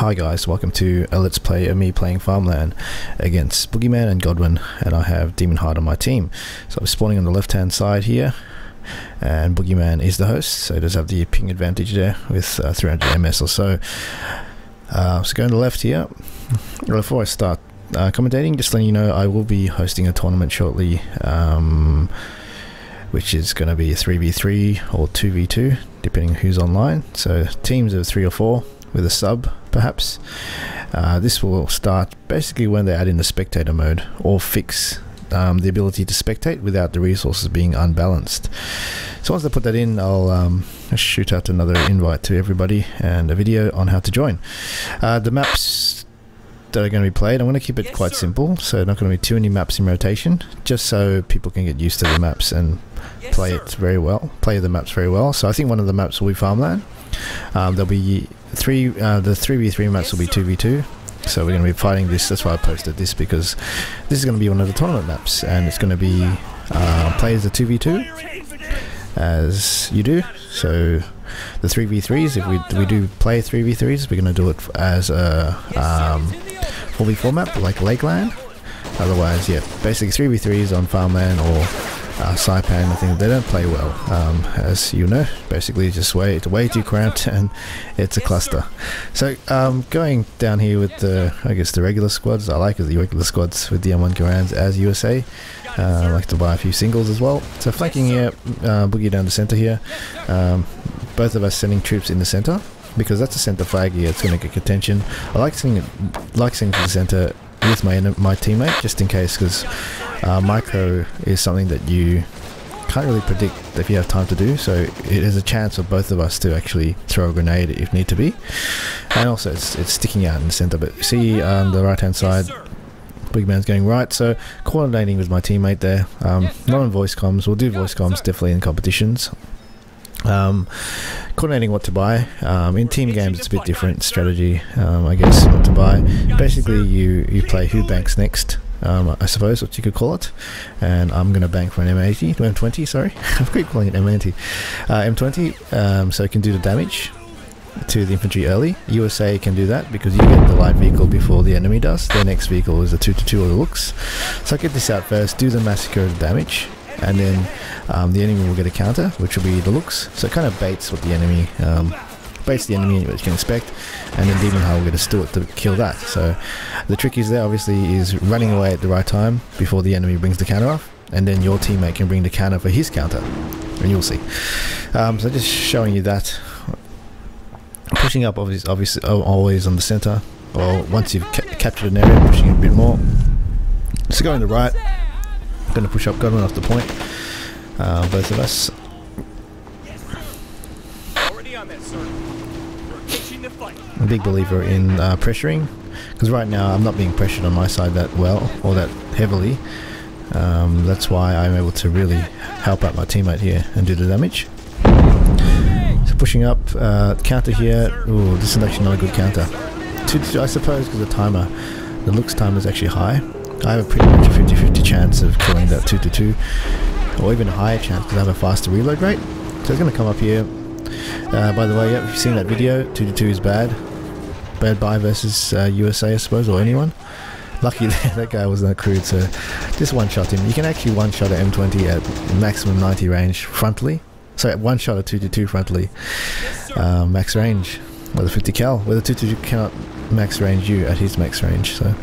Hi guys, welcome to a Let's Play of me playing Farmland against Boogeyman and Godwin, and I have Demon Heart on my team. So I'm spawning on the left hand side here, and Boogeyman is the host, so he does have the ping advantage there with 300 MS or so. So going to the left here. Before I start commentating, just letting you know I will be hosting a tournament shortly, which is going to be a 3v3 or 2v2 depending who's online, so teams of 3 or 4 with a sub perhaps. This will start basically when they add in the spectator mode or fix the ability to spectate without the resources being unbalanced. So once they put that in, I'll shoot out another invite to everybody and a video on how to join. The maps that are going to be played, I'm going to keep it quite simple, so not going to be too many maps in rotation, just so people can get used to the maps and play the maps very well. So I think one of the maps will be Farmland. There'll be the 3v3 maps will be 2v2, so we're going to be fighting this. That's why I posted this, because this is going to be one of the tournament maps, and it's going to be play as a 2v2 as you do. So the 3v3s, if we do play 3v3s, we're going to do it as a 4v4 map like Lakeland. Otherwise, yeah, basically 3v3s on Farmland or Saipan, I think they don't play well, as you know. Basically it's just way too cramped and it's a cluster. So going down here with the, I guess, the regular squads. I like the regular squads with the M1 Garans as USA. I like to buy a few singles as well. So flanking here, Boogie down the center here. Both of us sending troops in the center, because that's a center flag here. It's going to get contention. I like sending to the center with my teammate, just in case, because micro is something that you can't really predict if you have time to do, so it is a chance for both of us to actually throw a grenade if need to be. And also it's sticking out in the center, but see on the right hand side, Big Man's going right, so coordinating with my teammate there. Not on voice comms. We'll do voice comms definitely in competitions. Coordinating what to buy. In team games it's a bit different strategy, I guess, what to buy. Basically you play who banks next, I suppose what you could call it, and I'm going to bank for an M20, sorry. I keep calling it M90. M20, so it can do the damage to the infantry early. USA can do that because you get the light vehicle before the enemy does. Their next vehicle is a 2-2 or the looks. So I get this out first, do the massacre of the damage, and then the enemy will get a counter, which will be the looks. So it kind of baits what the enemy what you can expect, and then Demon Heart will get a Stuart to kill that. So the trick is there obviously is running away at the right time before the enemy brings the counter off, and then your teammate can bring the counter for his counter, and you'll see. So just showing you that. Pushing up obviously always on the center, or once you've captured an area, pushing a bit more. So going to the right, going to push up Godwin off the point, both of us. I'm a big believer in pressuring, because right now I'm not being pressured on my side that well or that heavily. That's why I'm able to really help out my teammate here and do the damage. So pushing up, counter here. Ooh, this is actually not a good counter. I suppose because the looks timer is actually high. I have a pretty much a 50-50 chance of killing that 2-2, or even a higher chance because I have a faster reload rate. So it's going to come up here. By the way, yeah, if you've seen that video, 2-2 is bad. Bad buy versus USA, I suppose, or anyone. Lucky that guy was not crewed, so just one-shot him. You can actually one-shot an M20 at maximum 90 range frontally. So one-shot a 2-2 frontally, max range with a 50 cal. Where the 2-2 cannot max range you at his max range. So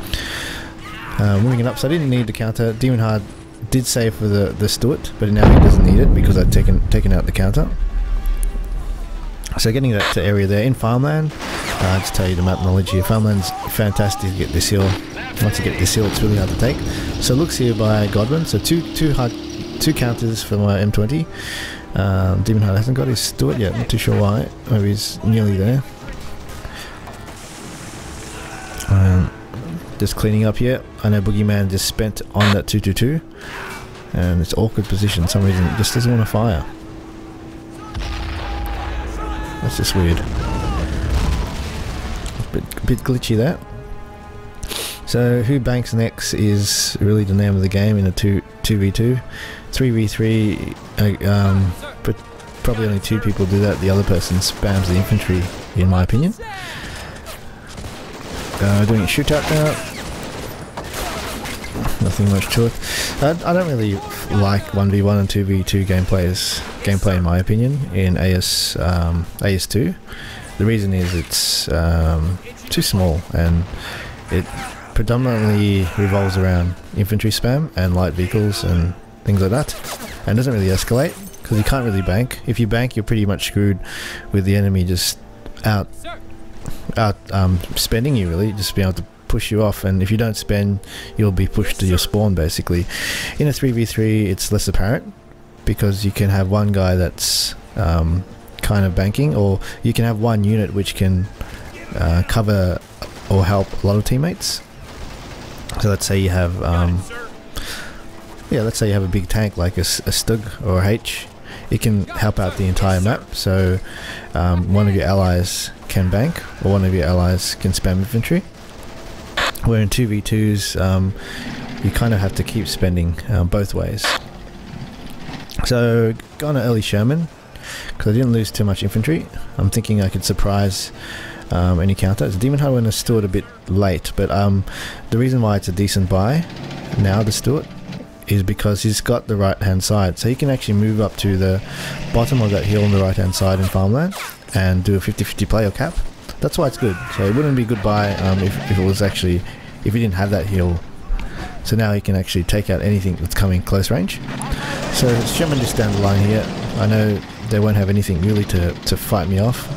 moving it up, so I didn't need the counter. Demon Heart did save for the Stuart, but now he doesn't need it because I've taken out the counter. So getting that to area there in Farmland, just tell you the map knowledge here. Farmland's fantastic to get this hill. Once you get this hill, it's really hard to take. So looks here by Godwin. So two counters for my M20. Demon Heart hasn't got his Stuart yet. Not too sure why. Maybe he's nearly there. Just cleaning up here. I know Boogeyman just spent on that 2-2, and it's awkward position. For some reason it just doesn't want to fire. That's just weird. A bit glitchy there. So who banks next is really the name of the game in a 2v2. 3v3, but probably only 2 people do that. The other person spams the infantry, in my opinion. Doing a shootout now. Nothing much to it. I don't really like 1v1 and 2v2 gameplay in my opinion in AS2. The reason is it's too small, and it predominantly revolves around infantry spam and light vehicles and things like that, and doesn't really escalate because you can't really bank. If you bank, you're pretty much screwed with the enemy just out spending you, really, just being able to push you off, and if you don't spend, you'll be pushed to your spawn basically. In a 3v3 it's less apparent because you can have one guy that's kind of banking, or you can have one unit which can cover or help a lot of teammates. So let's say you have let's say you have a big tank like a Stug or a H. It can help out the entire map, so one of your allies can bank, or one of your allies can spam infantry. Where in 2v2s you kind of have to keep spending both ways. So got an early Sherman because I didn't lose too much infantry. I'm thinking I could surprise any counter. The Demon Hunter is Stuart a bit late, but the reason why it's a decent buy now, the Stuart, is because he's got the right hand side, so he can actually move up to the bottom of that hill on the right hand side in farmland and do a 50-50 play or cap. That's why it's good. So it wouldn't be a good buy if it was actually, if he didn't have that hill. So now he can actually take out anything that's coming close range. So Sherman just down the line here. I know they won't have anything really to fight me off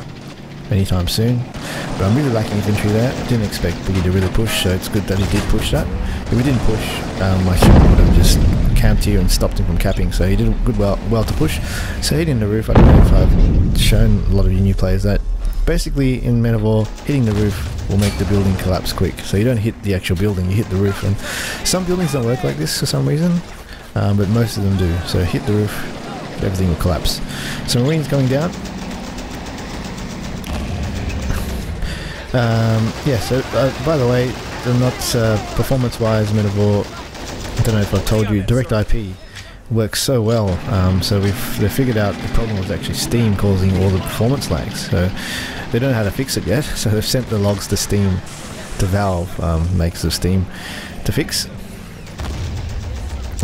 anytime soon, but I'm really lacking infantry there. I didn't expect Biggie to really push, so it's good that he did push that. If he didn't push, my Sherman would have just camped here and stopped him from capping, so he did well to push. So hitting the roof, I don't know if I've shown a lot of you new players that basically in Men of War, hitting the roof will make the building collapse quick. So you don't hit the actual building, you hit the roof, and some buildings don't work like this for some reason, but most of them do. So hit the roof, everything will collapse. So Marines going down. So by the way, they're not performance-wise, Men of War, I don't know if I've told you, Direct IP works so well. So they figured out the problem was actually Steam causing all the performance lags. So they don't know how to fix it yet. So they've sent the logs to Steam, to Valve, makers of Steam, to fix.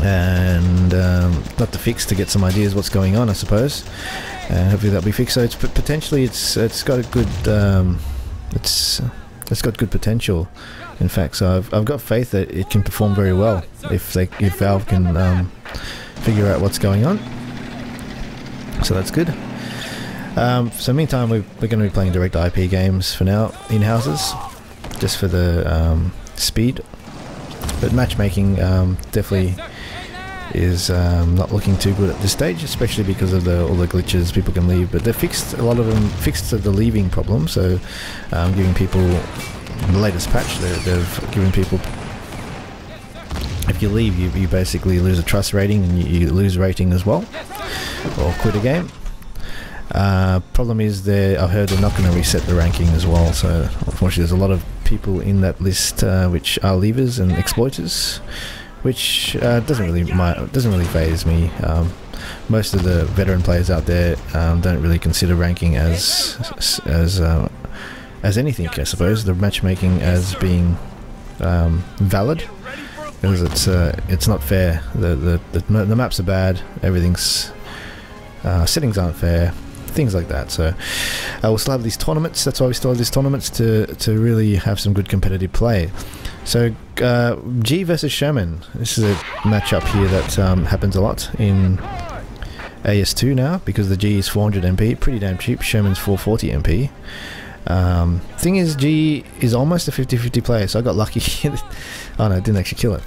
And not to fix, to get some ideas what's going on, I suppose. And hopefully that'll be fixed. So it's potentially it's got a good it's got good potential, in fact. So I've got faith that it can perform very well if Valve can figure out what's going on. So that's good. So meantime, we're going to be playing Direct IP games for now in houses, just for the speed. But matchmaking definitely is not looking too good at this stage, especially because of all the glitches people can leave. But they fixed a lot of them, fixed the leaving problem. So giving people, in the latest patch, they've given people, if you leave, you basically lose a trust rating, and you lose rating as well, or quit a game. Problem is, I've heard they're not going to reset the ranking as well. So unfortunately, there's a lot of people in that list which are leavers and exploiters, which doesn't really faze me. Most of the veteran players out there don't really consider ranking as anything, I suppose. The matchmaking as being valid, because it's not fair. The maps are bad. Everything's settings aren't fair. Things like that. So we'll still have these tournaments. That's why we still have these tournaments, to really have some good competitive play. So G versus Sherman. This is a matchup here that happens a lot in AS2 now, because the G is 400 MP, pretty damn cheap. Sherman's 440 MP. Thing is, G is almost a 50-50 play, so I got lucky. Oh no, I didn't actually kill it.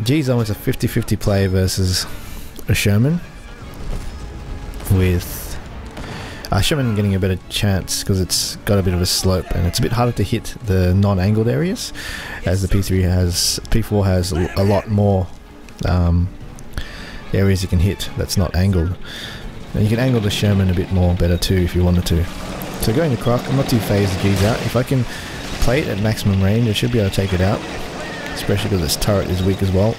G is almost a 50-50 play versus a Sherman, with Sherman getting a better chance because it's got a bit of a slope, and it's a bit harder to hit the non-angled areas, as the P4 has a lot more areas you can hit that's not angled. And you can angle the Sherman a bit more better too if you wanted to. So going to Croc, I'm not too phased the G's out. If I can play it at maximum range, I should be able to take it out, especially because its turret is weak as well.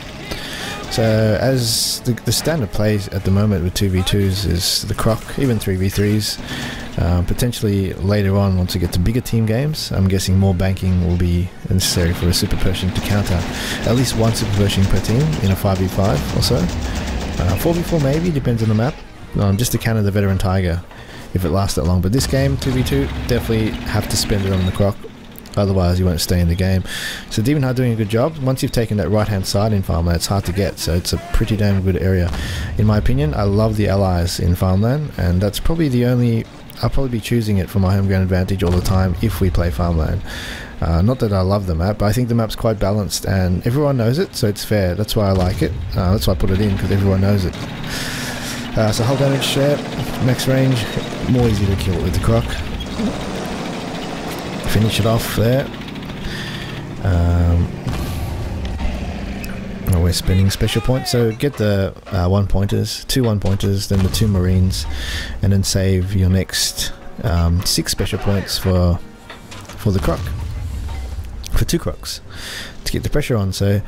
So as the standard plays at the moment with 2v2s is the Croc, even 3v3s. Potentially later on, once we get to bigger team games, I'm guessing more banking will be necessary for a Super Pershing to counter at least one Super Pershing per team in a 5v5 or so. 4v4 maybe, depends on the map, just to counter the Veteran Tiger if it lasts that long. But this game, 2v2, definitely have to spend it on the Croc, otherwise you won't stay in the game. So Demon Heart doing a good job. Once you've taken that right hand side in Farmland, it's hard to get, so it's a pretty damn good area in my opinion. I love the allies in Farmland, and that's probably the only, I'll probably be choosing it for my home ground advantage all the time if we play Farmland. Not that I love the map, but I think the map's quite balanced and everyone knows it, so it's fair. That's why I like it. That's why I put it in, because everyone knows it. So hull damage share, max range, more easy to kill with the Croc. Finish it off there. We're spending special points, so get the 1-pointers, 2 1-pointers, then the 2 Marines, and then save your next 6 special points for the Croc, for 2 Crocs, to get the pressure on. So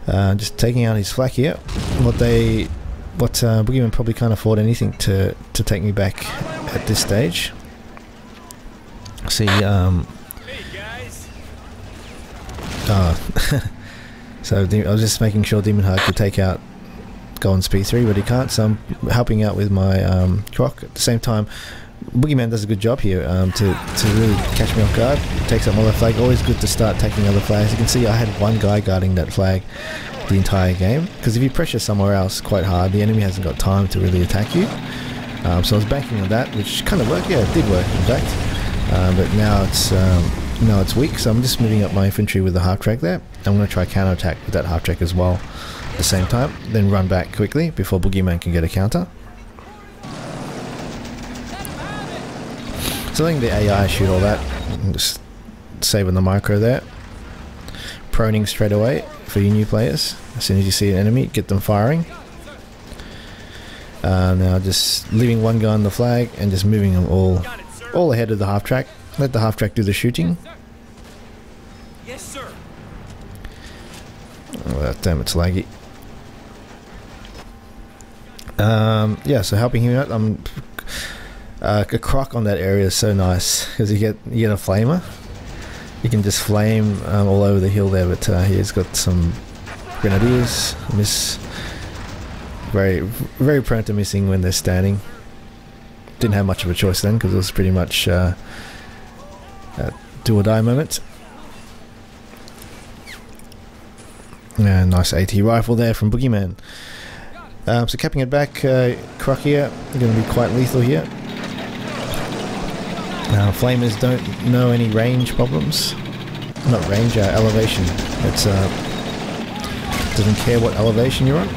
just taking out his flak here. Boogeyman probably can't afford anything to take me back at this stage. See, so I was just making sure Demon Heart could take out Golden Speed 3, but he can't, so I'm helping out with my Croc. At the same time, Boogeyman does a good job here to really catch me off guard. Takes up another flag. Always good to start taking other flags. You can see I had one guy guarding that flag the entire game, because if you pressure somewhere else quite hard, the enemy hasn't got time to really attack you. So I was banking on that, which kind of worked. Yeah, it did work in fact. But now it's weak, so I'm just moving up my infantry with the half track there. I'm going to try counter attack with that half track as well at the same time, then run back quickly before Boogeyman can get a counter. So letting the AI shoot all that, just saving the micro there. Proning straight away for you new players. As soon as you see an enemy, get them firing. Now just leaving one guy on the flag and just moving them all ahead of the half track. Let the half track do the shooting. Yes, sir. Oh, damn, it's laggy. Yeah, so helping him out. A Croc on that area is so nice because you get a flamer. You can just flame all over the hill there, but he's got some grenadiers. Miss. Very prone to missing when they're standing. Didn't have much of a choice then because it was pretty much a do or die moment. Yeah, nice AT rifle there from Boogeyman. So capping it back, Croc here, going to be quite lethal here. Flamers don't know any range problems. Not range, elevation. It's doesn't care what elevation you're on.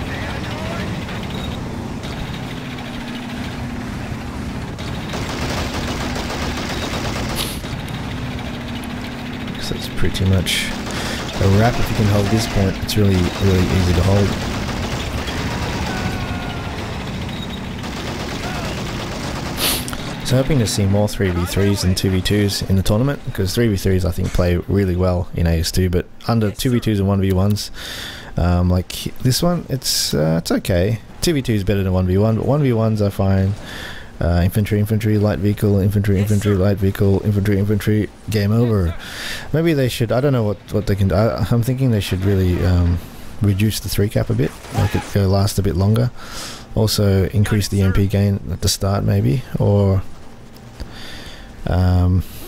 So it's pretty much a wrap if you can hold this point. It's really easy to hold. So hoping to see more 3v3s and 2v2s in the tournament, because 3v3s I think play really well in AS2, but under 2v2s and 1v1s, like this one, it's okay. 2v2 is better than 1v1, but 1v1s I find infantry, light vehicle, infantry, light vehicle, infantry, game over. Maybe they should, I don't know what they can do. I'm thinking they should really reduce the 3 cap a bit, make it go last a bit longer. Also increase the MP gain at the start maybe, or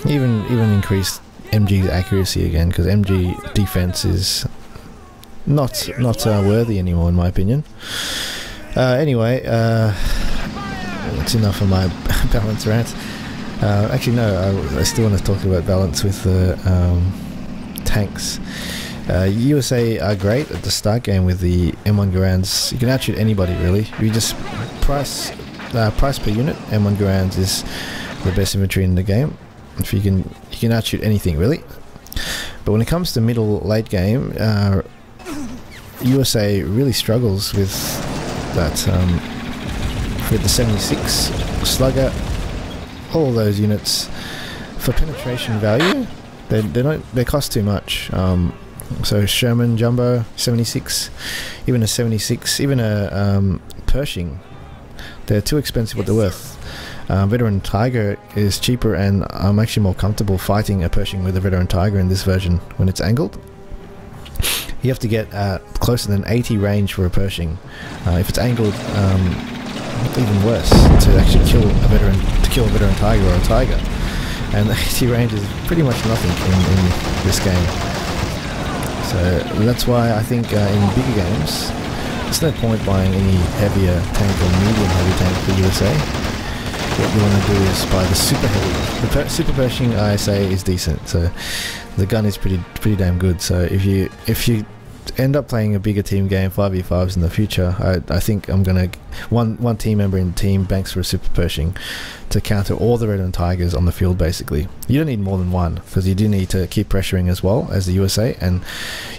even increase MG's accuracy again, because MG defense is not worthy anymore in my opinion. Anyway, that's enough of my balance rant. Actually no, I still want to talk about balance with the tanks. USA are great at the start game with the M1 Garands. You can outshoot anybody really. You just price per unit. M1 Garands is the best infantry in the game. If you can outshoot anything really. But when it comes to late game, USA really struggles with that. With the 76 Slugger, all those units for penetration value, they cost too much. So Sherman Jumbo 76, even a 76, even a Pershing, they're too expensive what they're worth. Veteran Tiger is cheaper, and I'm actually more comfortable fighting a Pershing with a Veteran Tiger in this version when it's angled. You have to get closer than 80 range for a Pershing. If it's angled, even worse, to actually kill a Veteran Tiger or a Tiger. And the 80 range is pretty much nothing in this game. So that's why I think in bigger games, there's no point buying any heavier tank or medium heavy tank for USA. What you want to do is buy the super heavy. The Super Pershing, I say, is decent. So the gun is pretty damn good. So if you end up playing a bigger team game, 5v5s in the future, I think I'm gonna one team member in the team banks for a Super Pershing to counter all the Veteran Tigers on the field. Basically, you don't need more than one, because you do need to keep pressuring as well as the USA and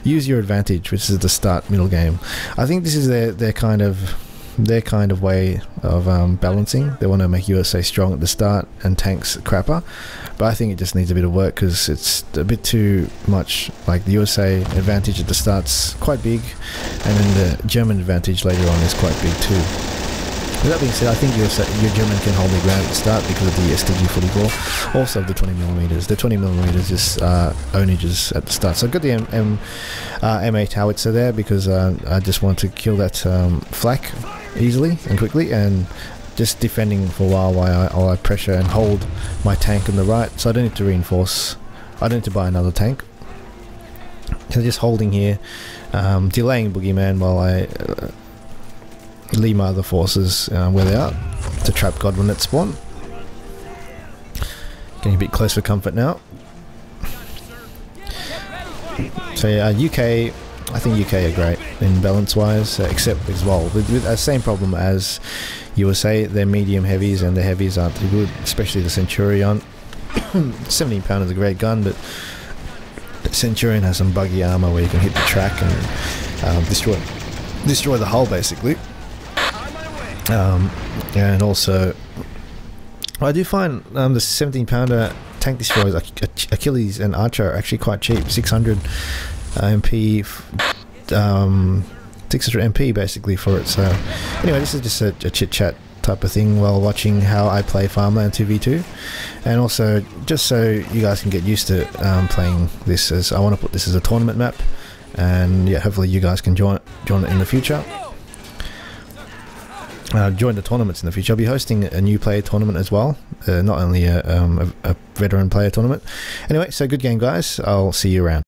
use your advantage, which is the start middle game. I think this is their kind of way of balancing. They want to make USA strong at the start and tanks crapper, but I think it just needs a bit of work, because it's a bit too much. Like, the USA advantage at the start's quite big, and then the German advantage later on is quite big too. With that being said, I think your German can hold their ground at the start because of the STG-44, also the 20mm. The 20mm is onages at the start. So I've got the M8 howitzer there because I just want to kill that flak easily and quickly, and just defending for a while while I pressure and hold my tank on the right, so I don't need to reinforce. I don't need to buy another tank. So just holding here, delaying Boogeyman while I leave my other forces where they are to trap Godwin at spawn. Getting a bit close for comfort now. So yeah, UK, I think UK are great in balance wise, except as well with the same problem as USA. Their medium heavies and their heavies aren't too good, especially the Centurion. 17 pounder is a great gun, but the Centurion has some buggy armor where you can hit the track and destroy the hull basically. And also I do find the 17 pounder tank destroyers, Achilles and Archer, are actually quite cheap. 600 MP 600 MP basically for it. So anyway, this is just a chit chat type of thing while watching how I play Farmland 2v2, and also just so you guys can get used to playing this, as I want to put this as a tournament map, and yeah, hopefully you guys can join it in the future. Join the tournaments in the future. I'll be hosting a new player tournament as well, not only a veteran player tournament. Anyway, so good game guys, I'll see you around.